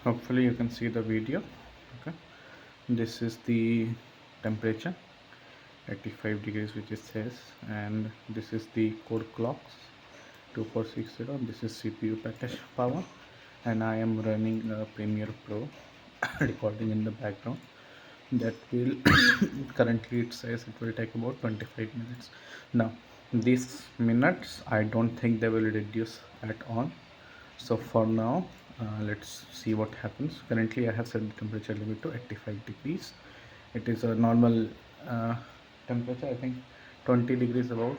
Hopefully you can see the video. Okay, this is the temperature 85 degrees which it says, and this is the core clocks 2460. This is CPU package power, and I am running a Premiere Pro recording in the background. That will currently it says it will take about 25 minutes. Now these minutes I don't think they will reduce at all. So for now, let's see what happens. Currently I have set the temperature limit to 85 degrees. It is a normal uh, temperature, I think 20 degrees about.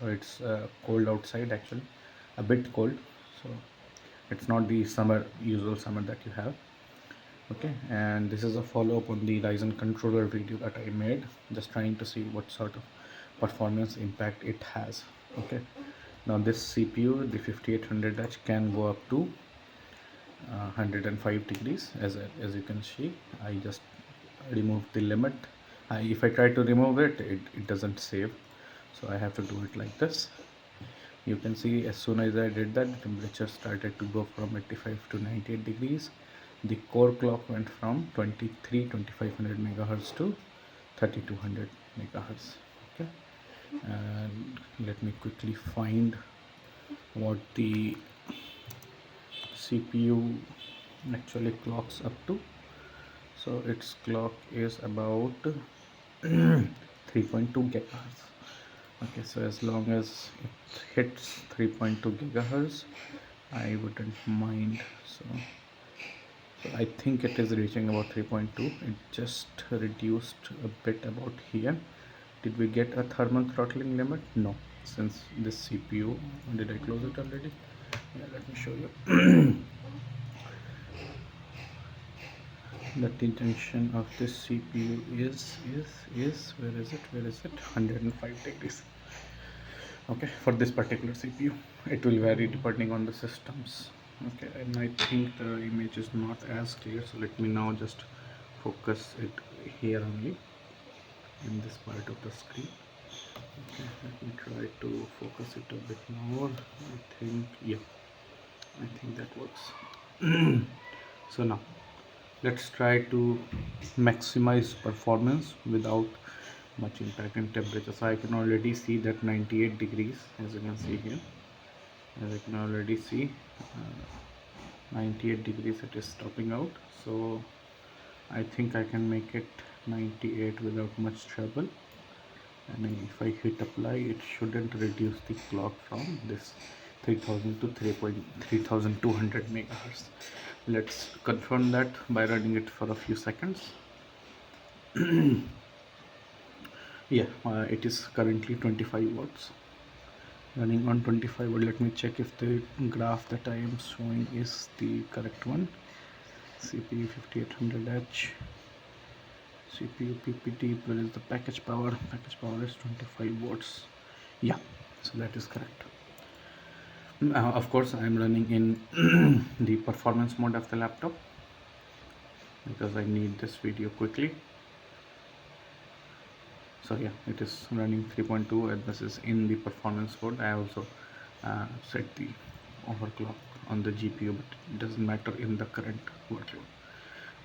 It's cold outside, actually a bit cold, so it's not the summer, usual summer that you have. Okay, and this is a follow-up on the Ryzen controller video that I made, just trying to see what sort of performance impact it has. Okay, now this CPU, the 5800H, can go up to 105 degrees. As you can see, I just removed the limit. If I try to remove it doesn't save, so I have to do it like this. You can see as soon as I did that, the temperature started to go from 85 to 98 degrees. The core clock went from 2500 megahertz to 3200 megahertz. Okay, and let me quickly find what the CPU actually clocks up to. So its clock is about 3.2 gigahertz. Okay, so as long as it hits 3.2 gigahertz, I wouldn't mind. So I think it is reaching about 3.2. It just reduced a bit about here. Did we get a thermal throttling limit? No, since this CPU, did I close it already? Yeah, let me show you. The junction of this CPU is where is it 105 degrees. Okay, for this particular CPU it will vary depending on the systems. Okay, and I think the image is not as clear, so let me now just focus it here only, in this part of the screen. Okay, let me try to focus it a bit more. I think, yeah, I think that works. So now let's try to maximize performance without much impact in temperature. So I can already see that 98 degrees, as you can see here, as I can already see 98 degrees it is stopping out. So I think I can make it 98 without much trouble, and if I hit apply, it shouldn't reduce the clock from this 3000 to 3200 megahertz. Let's confirm that by running it for a few seconds. Yeah, it is currently 25 watts, running on 25 watt. Let me check if the graph that I am showing is the correct one. CPU 5800H, CPU PPT, where is the package power? Package power is 25 watts. Yeah, so that is correct. Of course I am running in the performance mode of the laptop because I need this video quickly. So yeah, it is running 3.2 and this is in the performance mode. I also set the overclock on the GPU, but it doesn't matter in the current workload.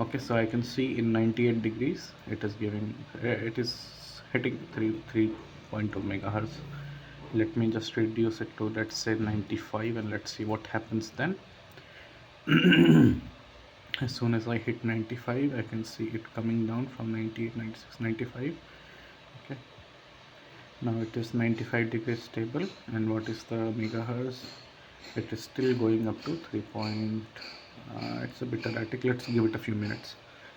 Okay, so I can see in 98 degrees it is giving it is hitting 3.2 megahertz. Let me just reduce it to, let's say, 95, and let's see what happens then. As soon as I hit 95, I can see it coming down from 98, 96, 95. Okay, now it is 95 degrees stable, and what is the megahertz? It is still going up to 3. It's a bit erratic. Let's give it a few minutes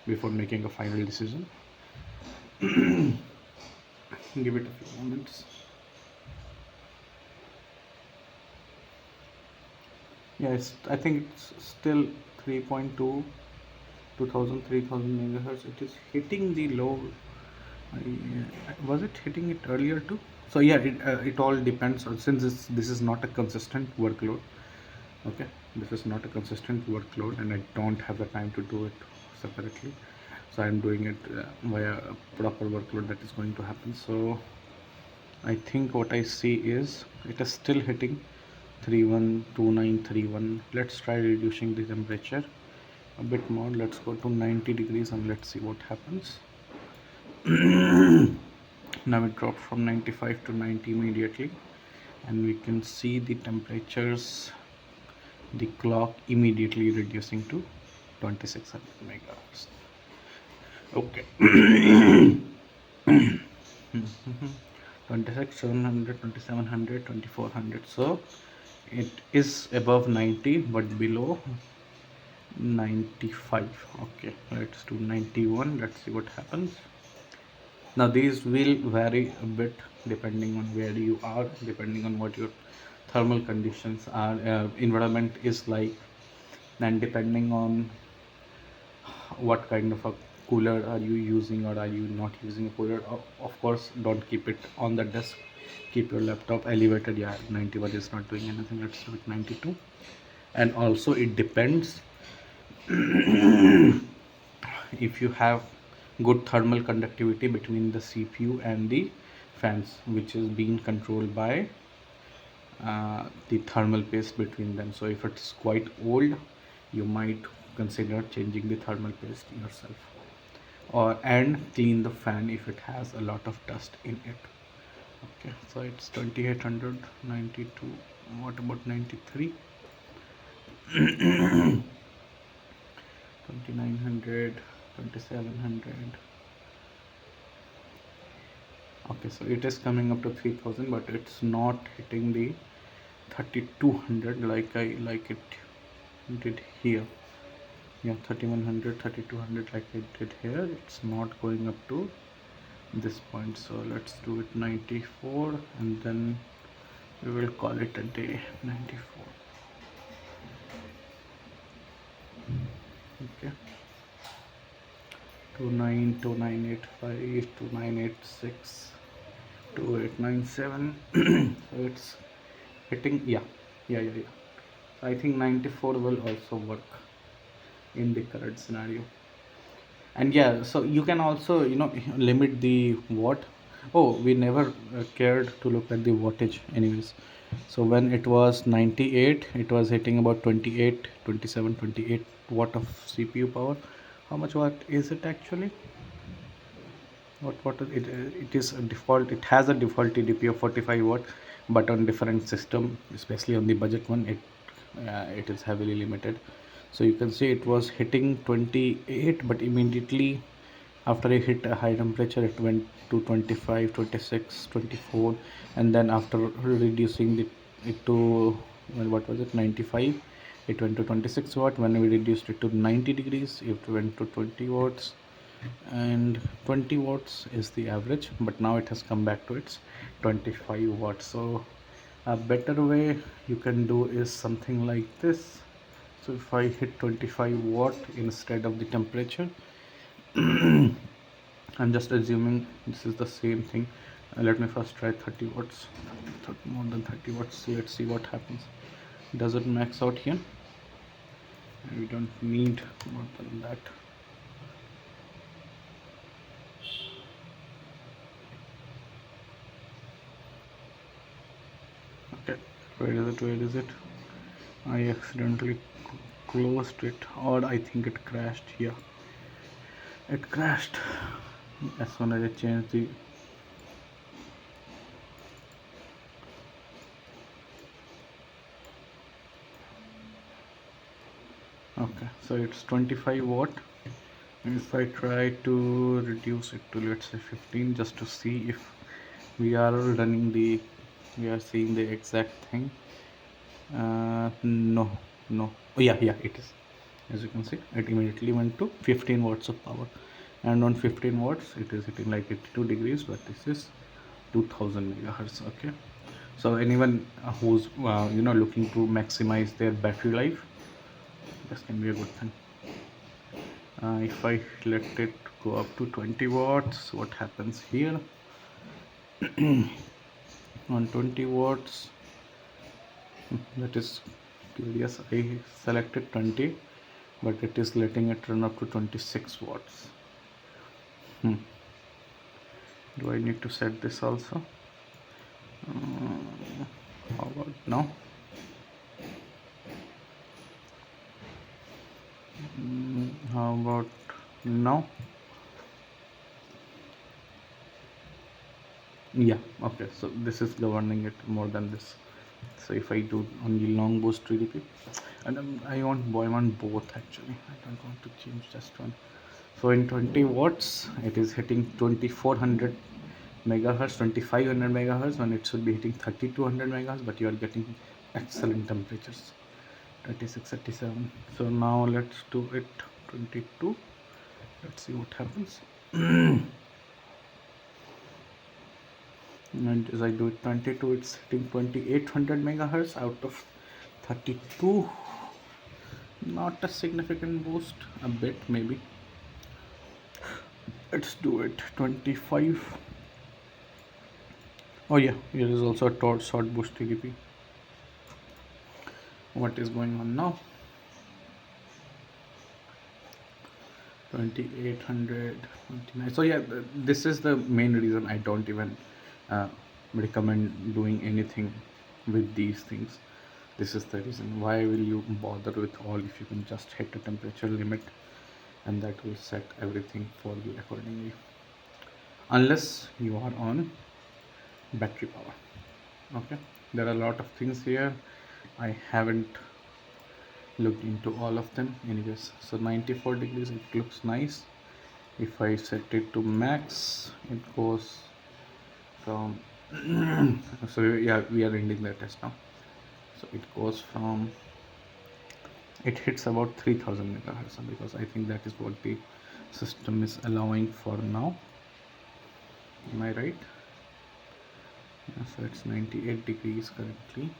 before making a final decision. Give it a few moments. Yes, I think it's still 3.2, 3000 megahertz. It is hitting the low. Was it hitting it earlier too? So yeah, it all depends on, since this is not a consistent workload. Okay, this is not a consistent workload, and I don't have the time to do it separately. So I'm doing it via a proper workload that is going to happen. So I think what I see is it is still hitting 312931. Let's try reducing the temperature a bit more. Let's go to 90 degrees and let's see what happens. Now it dropped from 95 to 90 immediately, and we can see the temperatures, the clock immediately reducing to 2600 megahertz. Okay. 26, 700, 2700, 2400. So it is above 90 but below 95. Okay, let's do 91. Let's see what happens. Now these will vary a bit depending on where you are, depending on what your thermal conditions are, environment is like, and depending on what kind of a cooler are you using, or are you not using a cooler. Of course, don't keep it on the desk, keep your laptop elevated. Yeah, 91 is not doing anything. Let's do it 92. And also it depends if you have good thermal conductivity between the CPU and the fans, which is being controlled by the thermal paste between them. So if it's quite old, you might consider changing the thermal paste yourself, or and clean the fan if it has a lot of dust in it. Okay, so it's 2800, 92. What about 93? 2900, 2700. Okay, so it is coming up to 3000, but it's not hitting the 3200 like I like it did here. Yeah, 3100, 3200 like it did here. It's not going up to this point. So let's do it 94 and then we will call it a day. 94. Okay. 29, 2985, 2986, 2897. So it's hitting. Yeah. So I think 94 will also work in the current scenario. And yeah, so you can also limit the watt. Oh, we never cared to look at the wattage anyways. So when it was 98, it was hitting about 28, 27, 28 watt of CPU power. How much watt is it actually? What is it? It is a default. It has a default TDP of 45 watt, but on different system, especially on the budget one, it is heavily limited. So you can see it was hitting 28, but immediately after it hit a high temperature, it went to 25, 26, 24, and then after reducing it to, well, what was it, 95, it went to 26 watt. When we reduced it to 90 degrees, it went to 20 watts, and 20 watts is the average, but now it has come back to its 25 watts. So a better way you can do is something like this. So if I hit 25 watt instead of the temperature, I'm just assuming this is the same thing. Let me first try 30 watts, more than 30 watts. Let's see what happens. Does it max out here? We don't need more than that. Okay, where is it? I accidentally closed it, or I think it crashed here. It crashed as soon as I changed the. Okay, so it's 25 watt. If I try to reduce it to, let's say, 15, just to see if we are seeing the exact thing. No. Oh yeah, it is. As you can see, it immediately went to 15 watts of power, and on 15 watts it is hitting like 82 degrees, but this is 2000 megahertz. Okay, so anyone who's looking to maximize their battery life, this can be a good thing. If I let it go up to 20 watts, what happens here? On 20 watts, that is curious. I selected 20, but it is letting it run up to 26 watts. Do I need to set this also? How about now? How about now? Yeah, okay, so this is governing it more than this. So if I do only long boost TDP, and I want both actually. I don't want to change just one. So in 20 watts, it is hitting 2400 megahertz, 2500 megahertz when it should be hitting 3200 megahertz, but you are getting excellent temperatures, 36, 37. So now let's do it 22. Let's see what happens. And as I do it 22, it's hitting 2800 megahertz out of 32. Not a significant boost, a bit maybe. Let's do it 25. Oh yeah, here is also a short boost TDP. What is going on now? 2829. So yeah, this is the main reason I don't even uh, recommend doing anything with these things. This is the reason. Why will you bother with all if you can just hit a temperature limit, and that will set everything for you accordingly, unless you are on battery power. Okay, there are a lot of things here. I haven't looked into all of them anyways. So 94 degrees, it looks nice. If I set it to max, it goes from so yeah, we are ending the test now. So it goes from, it hits about 3000 megahertz, because I think that is what the system is allowing for now. Am I right? Yeah, so it's 98 degrees currently.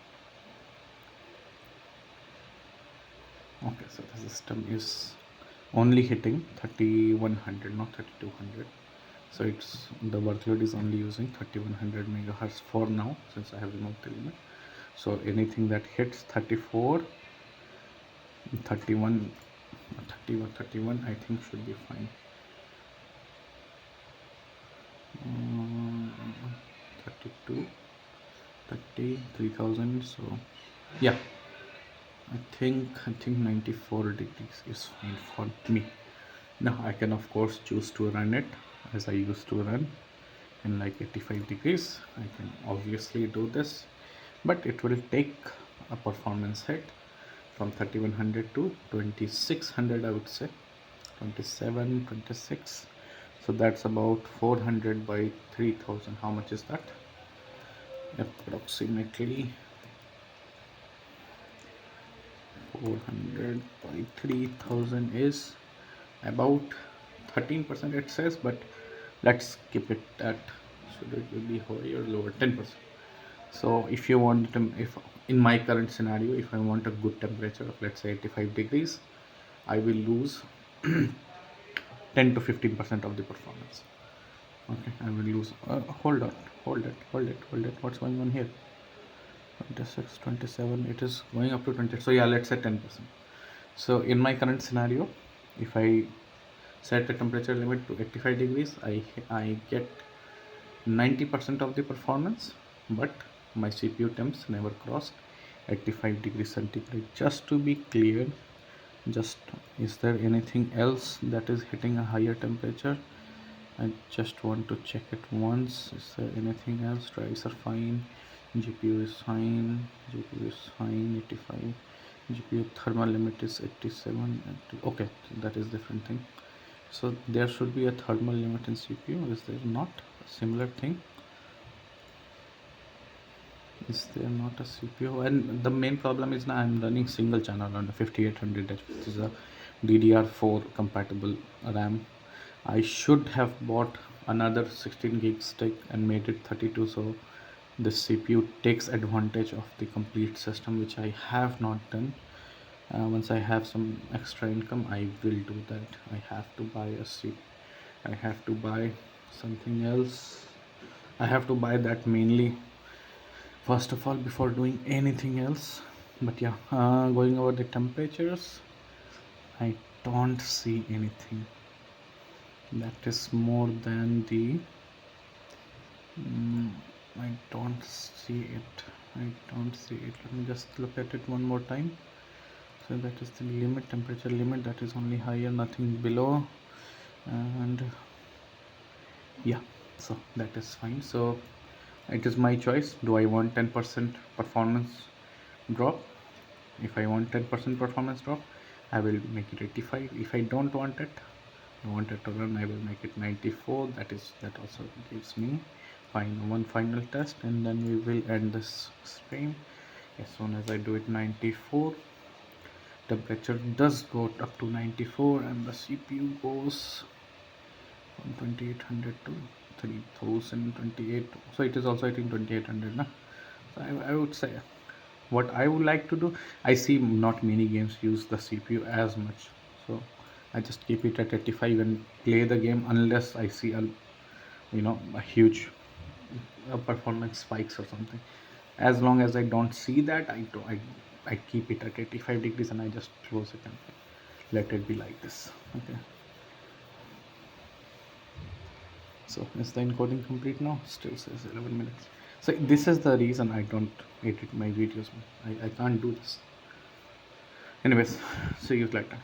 Okay, so the system is only hitting 3100, not 3200. So it's, the workload is only using 3100 megahertz for now, since I have removed the limit. So anything that hits 34, 31, 31 I think should be fine. 32, 30, 3000. So yeah, I think 94 degrees is fine for me. Now I can of course choose to run it as I used to run in like 85 degrees. I can obviously do this, but it will take a performance hit from 3100 to 2600, I would say 27, 26. So that's about 400 by 3000. How much is that? Approximately 400 by 3000 is about 13%, it says, but let's keep it at, should it be higher or lower? 10%. So if you want to, if in my current scenario, if I want a good temperature of let's say 85 degrees, I will lose 10 to 15% of the performance. Okay, I will lose, hold on, hold it, what's going on here? 26, 27, it is going up to 20. So yeah, let's say 10%. So in my current scenario, if I set the temperature limit to 85 degrees, I get 90% of the performance, but my CPU temps never cross 85 degrees centigrade. Just to be clear, just, is there anything else that is hitting a higher temperature? I just want to check it once. Is there anything else? Drives are fine, GPU is fine, 85, GPU thermal limit is 87. Okay, that is different thing. So there should be a thermal limit in CPU. Is there not a similar thing? Is there not a CPU? And the main problem is now I'm running single channel on the 5800H, which is a DDR4 compatible RAM. I should have bought another 16 gig stick and made it 32, so the CPU takes advantage of the complete system, which I have not done. Once I have some extra income, I will do that. I have to buy a CPU. I have to buy something else. I have to buy that mainly first of all before doing anything else. But yeah, going over the temperatures, I don't see anything that is more than the I don't see it. Let me just look at it one more time. So that is the limit, temperature limit, that is only higher, nothing below. And yeah, so that is fine. So it is my choice. Do I want 10% performance drop? If I want 10% performance drop, I will make it 85. If I don't want it, I want it to run, I will make it 94. That also gives me one final test, and then we will end this stream. As soon as I do it 94, temperature does go up to 94, and the CPU goes from 2800 to 3028. So it is also hitting 2800 na? So I would say what I would like to do, I see not many games use the CPU as much, so I just keep it at 85 and play the game unless I see a huge performance spikes or something. As long as I don't see that, I keep it at 85 degrees and I just close it and let it be like this. Okay, so is the encoding complete now? Still says 11 minutes. So this is the reason I don't edit my videos. I can't do this. Anyways, see you later.